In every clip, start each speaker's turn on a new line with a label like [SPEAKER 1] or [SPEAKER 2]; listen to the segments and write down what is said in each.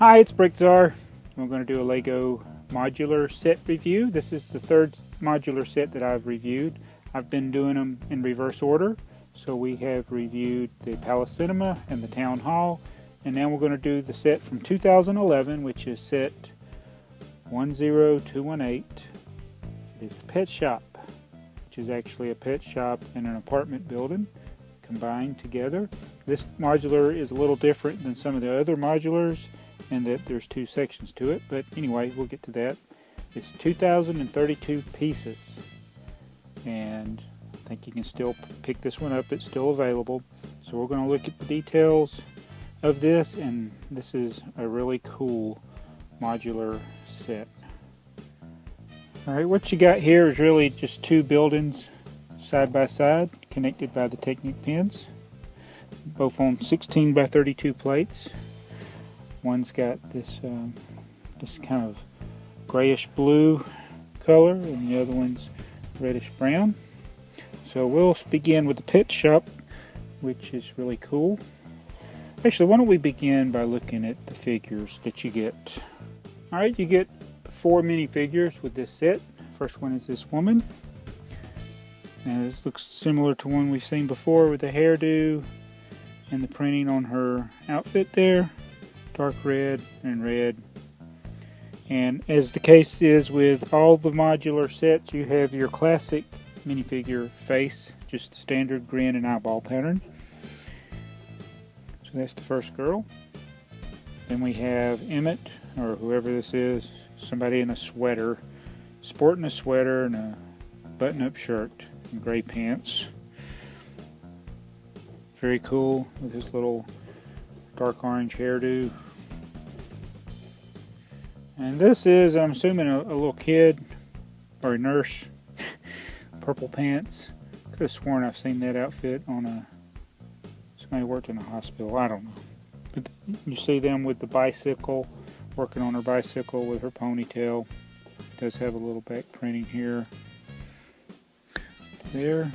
[SPEAKER 1] Hi, it's Bricktsar. We're going to do a Lego modular set review. This is the third modular set that I've reviewed. I've been doing them in reverse order. So we have reviewed the Palace Cinema and the Town Hall. And now we're going to do the set from 2011, which is set 10218. It's the Pet Shop, which is actually a pet shop and an apartment building combined together. This modular is a little different than some of the other modulars, and that there's two sections to it, but anyway, we'll get to that. It's 2,032 pieces, and I think you can still pick this one up. It's still available. So we're going to look at the details of this, and this is a really cool modular set. Alright, what you got here is really just two buildings side by side, connected by the Technic pins, both on 16 by 32 plates. One's got this kind of grayish blue color, and the other one's reddish brown. So we'll begin with the pet shop, which is really cool. Actually, why don't we begin by looking at the figures that you get. Alright, you get 4 minifigures with this set. First one is this woman. Now this looks similar to one we've seen before, with the hairdo and the printing on her outfit there. Dark red and red. And as the case is with all the modular sets, you have your classic minifigure face, just the standard grin and eyeball pattern. So that's the first girl. Then we have Emmett, or whoever this is, somebody in a sweater, sporting a sweater and a button-up shirt and gray pants. Very cool with his little dark orange hairdo. And this is, I'm assuming, a little kid or a nurse. Purple pants. Could have sworn I've seen that outfit on somebody who worked in a hospital. I don't know. But you see them with the bicycle, working on her bicycle with her ponytail. It does have a little back printing here. There.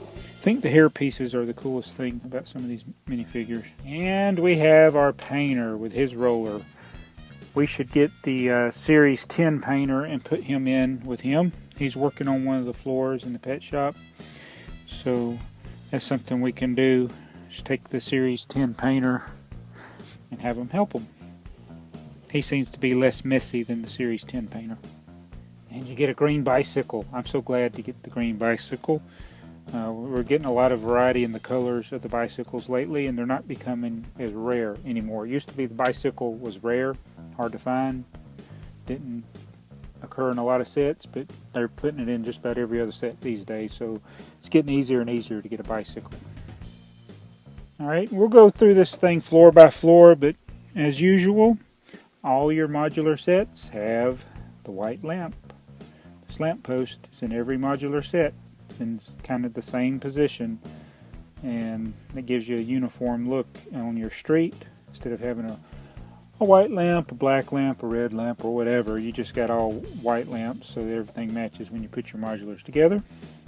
[SPEAKER 1] I think the hair pieces are the coolest thing about some of these minifigures. And we have our painter with his roller. We should get the Series 10 painter and put him in with him. He's working on one of the floors in the pet shop. So that's something we can do. Just take the Series 10 painter and have him help him. He seems to be less messy than the Series 10 painter. And you get a green bicycle. I'm so glad to get the green bicycle. We're getting a lot of variety in the colors of the bicycles lately, and they're not becoming as rare anymore. It used to be the bicycle was rare, hard to find, didn't occur in a lot of sets, but they're putting it in just about every other set these days, so it's getting easier and easier to get a bicycle. Alright, we'll go through this thing floor by floor, but as usual, all your modular sets have the white lamp. This lamp post is in every modular set. It's in kind of the same position, and it gives you a uniform look on your street. Instead of having a white lamp, a black lamp, a red lamp, or whatever, you just got all white lamps so that everything matches when you put your modulars together.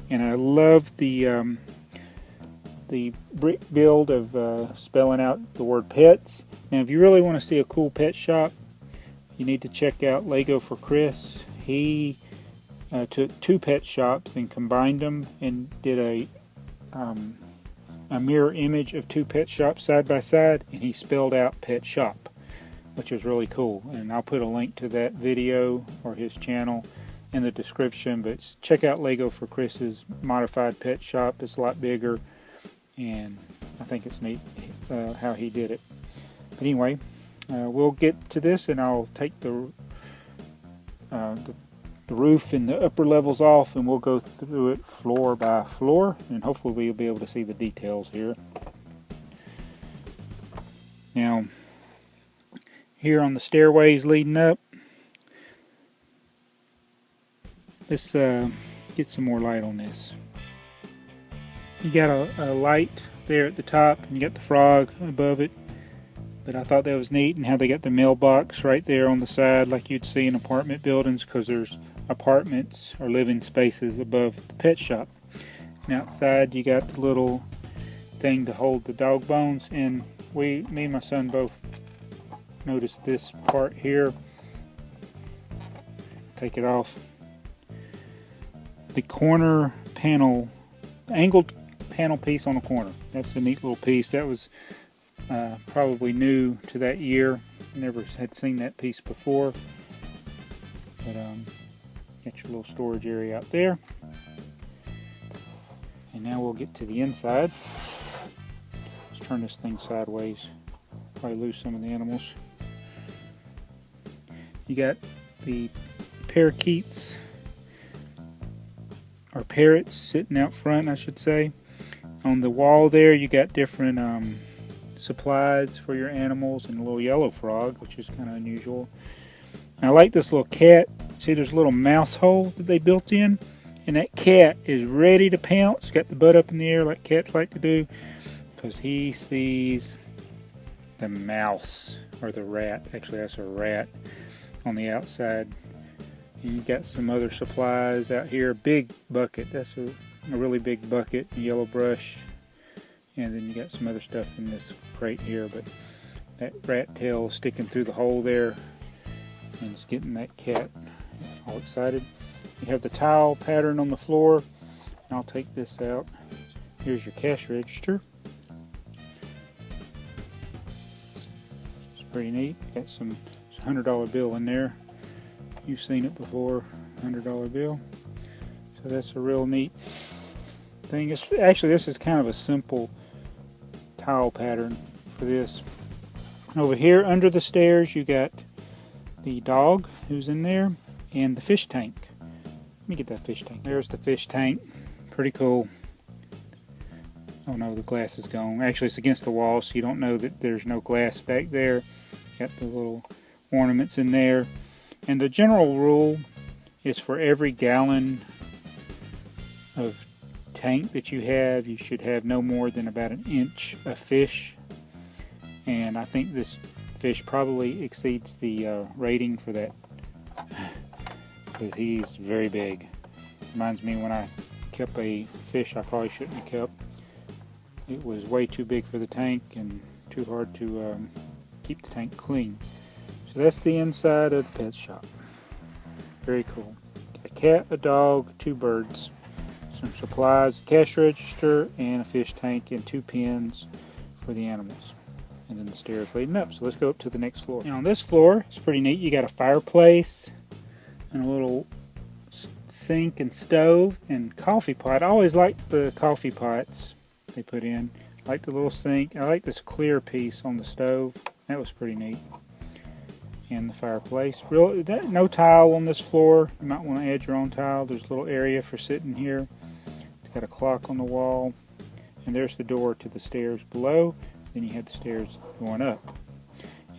[SPEAKER 1] And I love the brick build of spelling out the word pets. Now if you really want to see a cool pet shop, you need to check out Lego for Chris. He took two pet shops and combined them and did a mirror image of two pet shops side by side, and he spelled out pet shop, which was really cool. And I'll put a link to that video or his channel in the description, but check out Lego for Chris's modified pet shop. It's a lot bigger, and I think it's neat how he did it. But anyway, we'll get to this, and I'll take the roof and the upper levels off, and we'll go through it floor by floor, and hopefully we'll be able to see the details here. Now, here on the stairways leading up, let's get some more light on this. You got a light there at the top, and you got the frog above it. But I thought that was neat, and how they got the mailbox right there on the side like you'd see in apartment buildings, because there's apartments or living spaces above the pet shop. And outside you got the little thing to hold the dog bones, and me and my son both notice this part here. Take it off. The corner panel, angled panel piece on the corner. That's a neat little piece. That was probably new to that year. Never had seen that piece before. But got your little storage area out there. And now we'll get to the inside. Let's turn this thing sideways. Probably lose some of the animals. You got the parakeets, or parrots, sitting out front, I should say. On the wall there, you got different supplies for your animals, and a little yellow frog, which is kind of unusual. And I like this little cat. See, there's a little mouse hole that they built in, and that cat is ready to pounce. Got the butt up in the air like cats like to do, because he sees the mouse, or the rat. Actually, that's a rat on the outside. And you got some other supplies out here. Big bucket. That's a really big bucket. A yellow brush. And then you got some other stuff in this crate here. But that rat tail is sticking through the hole there. And it's getting that cat all excited. You have the tile pattern on the floor. And I'll take this out. Here's your cash register. It's pretty neat. Got some $100 bill in there. You've seen it before, $100 bill. So that's a real neat thing. Actually, this is kind of a simple tile pattern for this. And over here under the stairs, you got the dog who's in there and the fish tank. Let me get that fish tank. There's the fish tank. Pretty cool. Oh no, the glass is gone. Actually, it's against the wall, so you don't know that there's no glass back there. Got the little ornaments in there. And the general rule is for every gallon of tank that you have, you should have no more than about an inch of fish. And I think this fish probably exceeds the rating for that, because he's very big. Reminds me when I kept a fish I probably shouldn't have kept. It was way too big for the tank and too hard to keep the tank clean. So that's the inside of the pet shop. Very cool. A cat, a dog, 2 birds, some supplies, a cash register, and a fish tank, and 2 pens for the animals. And then the stairs leading up. So let's go up to the next floor. Now on this floor, it's pretty neat. You got a fireplace and a little sink and stove and coffee pot. I always like the coffee pots they put in. I like the little sink. I like this clear piece on the stove. That was pretty neat. And the fireplace. No tile on this floor. You might want to add your own tile. There's a little area for sitting here. It's got a clock on the wall. And there's the door to the stairs below. Then you have the stairs going up.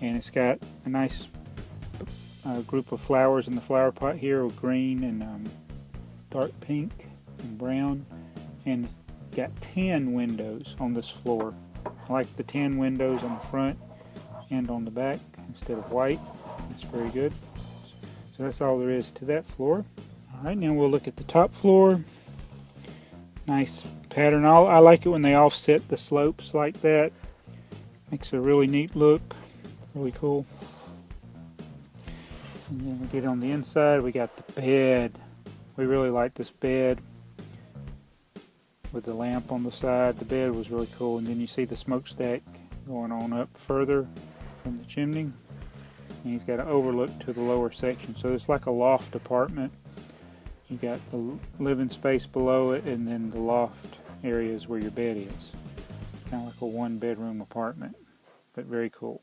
[SPEAKER 1] And it's got a nice group of flowers in the flower pot here with green and dark pink and brown. And it's got tan windows on this floor. I like the tan windows on the front and on the back instead of white. That's very good. So that's all there is to that floor. Alright, now we'll look at the top floor. Nice pattern. I like it when they offset the slopes like that. Makes a really neat look. Really cool. And then we get on the inside, we got the bed. We really like this bed with the lamp on the side. The bed was really cool. And then you see the smokestack going on up further from the chimney. And he's got an overlook to the lower section. So it's like a loft apartment. You got the living space below it, and then the loft area is where your bed is. Kind of like a 1-bedroom apartment, but very cool.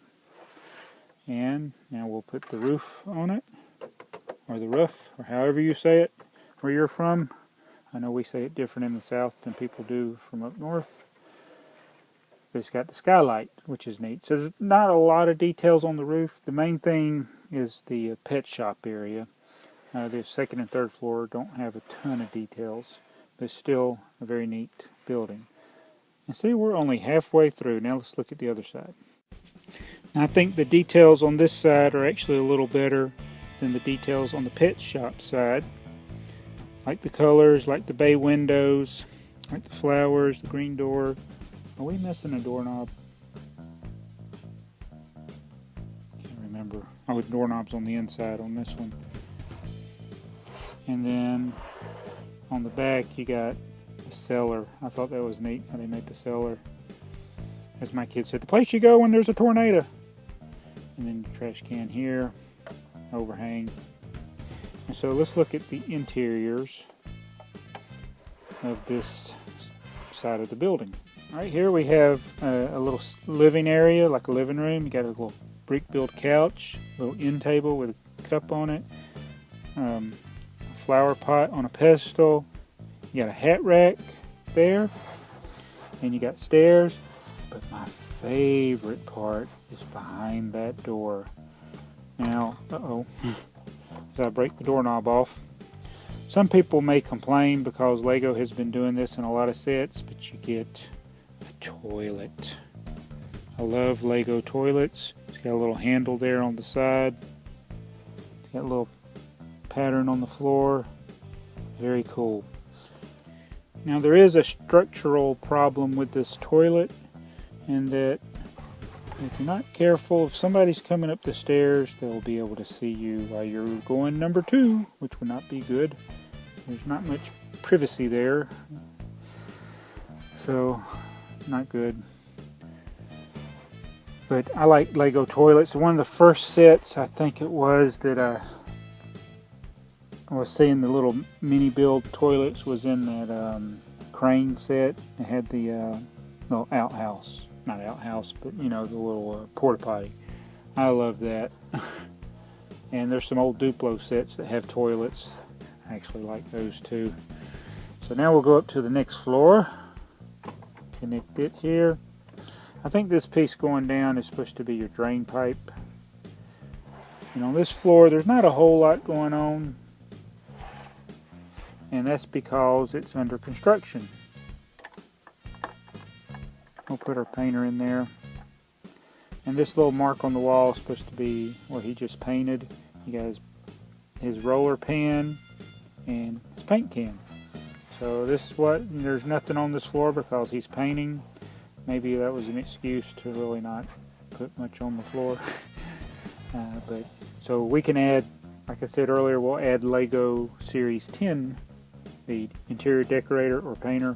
[SPEAKER 1] And now we'll put the roof on it, or the roof, or however you say it, where you're from. I know we say it different in the south than people do from up north. But it's got the skylight, which is neat. So there's not a lot of details on the roof. The main thing is the pet shop area. The second and third floor don't have a ton of details, but it's still a very neat building. And see, we're only halfway through. Now let's look at the other side. Now I think the details on this side are actually a little better than the details on the pet shop side. Like the colors, like the bay windows, like the flowers, the green door. Are we missing a doorknob? Can't Oh, the doorknob's on the inside on this one. And then on the back you got the cellar. I thought that was neat how they made the cellar. As my kid said, the place you go when there's a tornado. And then the trash can here, overhang. And so let's look at the interiors of this side of the building. Right here we have a little living area, like a living room. You got a little brick built couch, a little end table with a cup on it, a flower pot on a pedestal. You got a hat rack there, and you got stairs. But my favorite part is behind that door. Now, as I break the doorknob off. Some people may complain because Lego has been doing this in a lot of sets, but you get a toilet. I love Lego toilets. It's got a little handle there on the side. It's got a little pattern on the floor. Very cool. Now there is a structural problem with this toilet, in that if you're not careful, if somebody's coming up the stairs, they'll be able to see you while you're going number 2, which would not be good. There's not much privacy there, so not good. But I like Lego toilets. One of the first sets, I think it was, that I was seeing the little mini build toilets was in that crane set. It had the little outhouse. Not outhouse, but you know, the little porta potty. I love that. And there's some old Duplo sets that have toilets. I actually like those too. So now we'll go up to the next floor. Connect it here. I think this piece going down is supposed to be your drain pipe. And on this floor, there's not a whole lot going on. And that's because it's under construction. We'll put our painter in there. And this little mark on the wall is supposed to be where he just painted. He got his roller pen and his paint can. So this is what, there's nothing on this floor because he's painting. Maybe that was an excuse to really not put much on the floor. But so we can add, like I said earlier, we'll add Lego Series 10, the interior decorator or painter,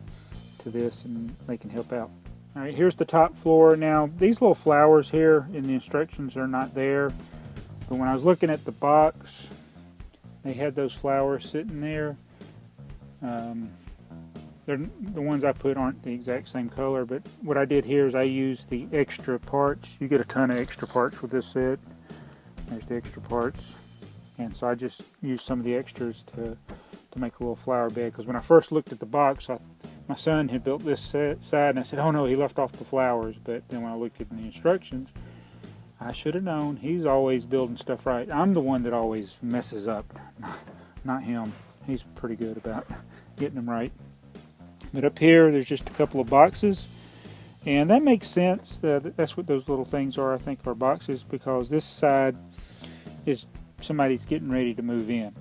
[SPEAKER 1] to this, and they can help out. Alright, here's the top floor. Now, these little flowers here in the instructions are not there, but when I was looking at the box, they had those flowers sitting there. The ones I put aren't the exact same color, but what I did here is I used the extra parts. You get a ton of extra parts with this set. There's the extra parts. And so I just used some of the extras to make a little flower bed, because when I first looked at the box, my son had built this side, and I said, oh no, he left off the flowers. But then when I looked at the instructions, I should have known. He's always building stuff right. I'm the one that always messes up, not him. He's pretty good about getting them right. But up here, there's just a couple of boxes, and that makes sense. That's what those little things are, I think, are boxes, because this side is somebody's getting ready to move in.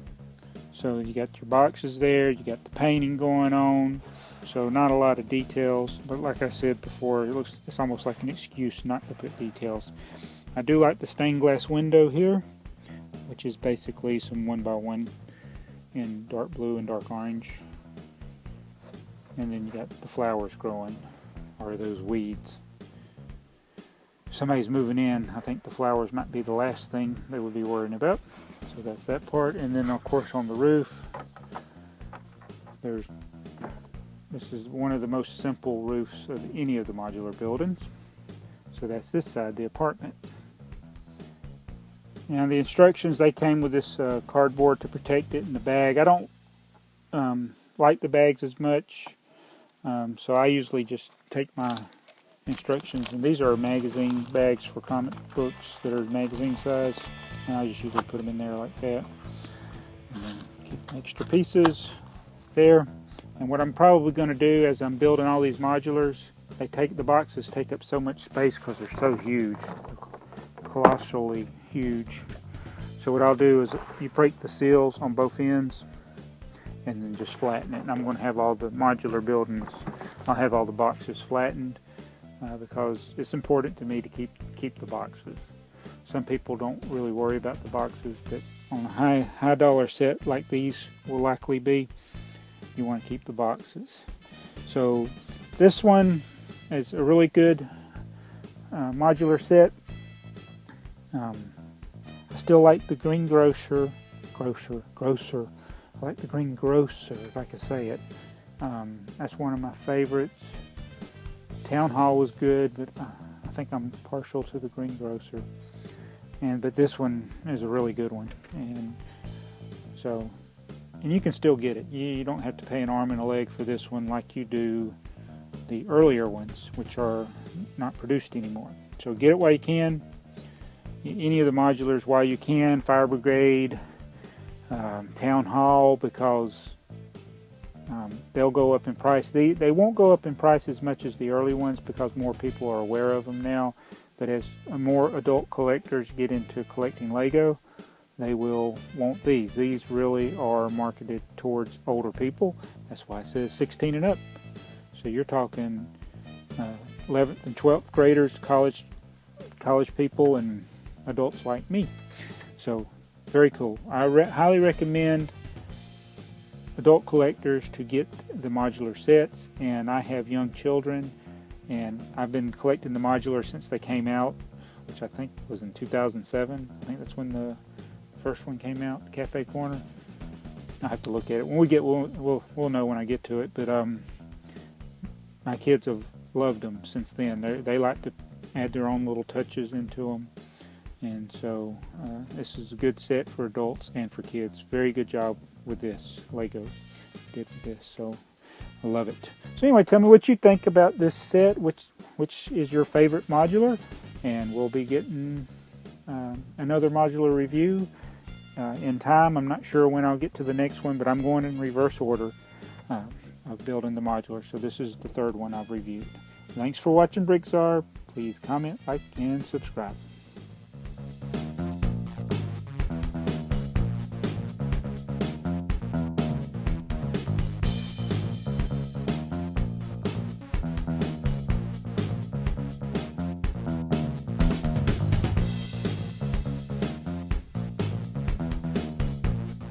[SPEAKER 1] So you got your boxes there, you got the painting going on, so not a lot of details, but like I said before, it's almost like an excuse not to put details. I do like the stained glass window here, which is basically some 1x1 in dark blue and dark orange. And then you got the flowers growing, or those weeds. If somebody's moving in, I think the flowers might be the last thing they would be worrying about. So that's that part. And then of course on the roof, this is one of the most simple roofs of any of the modular buildings. So that's this side, the apartment. Now the instructions, they came with this cardboard to protect it in the bag. I don't like the bags as much, so I usually just take my instructions, and these are magazine bags for comic books that are magazine size, and I just usually put them in there like that. And then keep extra pieces there. And what I'm probably going to do as I'm building all these modulars, the boxes take up so much space because they're so huge, colossally huge. So what I'll do is you break the seals on both ends and then just flatten it. And I'm going to have all the modular buildings, I'll have all the boxes flattened because it's important to me to keep the boxes. some people don't really worry about the boxes, but on a high dollar set like these will likely be, you want to keep the boxes. So this one is a really good modular set. I still like the Green Grocer. I like the Green Grocer, if I could say it. That's one of my favorites. Town Hall was good, but I think I'm partial to the Green Grocer. But this one is a really good one, and you can still get it. You don't have to pay an arm and a leg for this one like you do the earlier ones, which are not produced anymore. So get it while you can. Any of the modulars while you can. Fire Brigade, Town Hall, because they'll go up in price. They won't go up in price as much as the early ones because more people are aware of them now. But as more adult collectors get into collecting Lego, they will want these. These really are marketed towards older people. That's why it says 16 and up. So you're talking 11th and 12th graders, college people, and adults like me. So very cool. I highly recommend adult collectors to get the modular sets, and I have young children, and I've been collecting the modular since they came out, which I think was in 2007. I think that's when the first one came out, the Cafe Corner. I have to look at it when we get. We'll know when I get to it. But my kids have loved them since then. They like to add their own little touches into them, and so this is a good set for adults and for kids. Very good job with this. Lego did with this, so I love it. So anyway, tell me what you think about this set. Which is your favorite modular? And we'll be getting another modular review in time. I'm not sure when I'll get to the next one, but I'm going in reverse order of building the modular. So this is the third one I've reviewed. Thanks for watching Bricktsar. Please comment, like, and subscribe.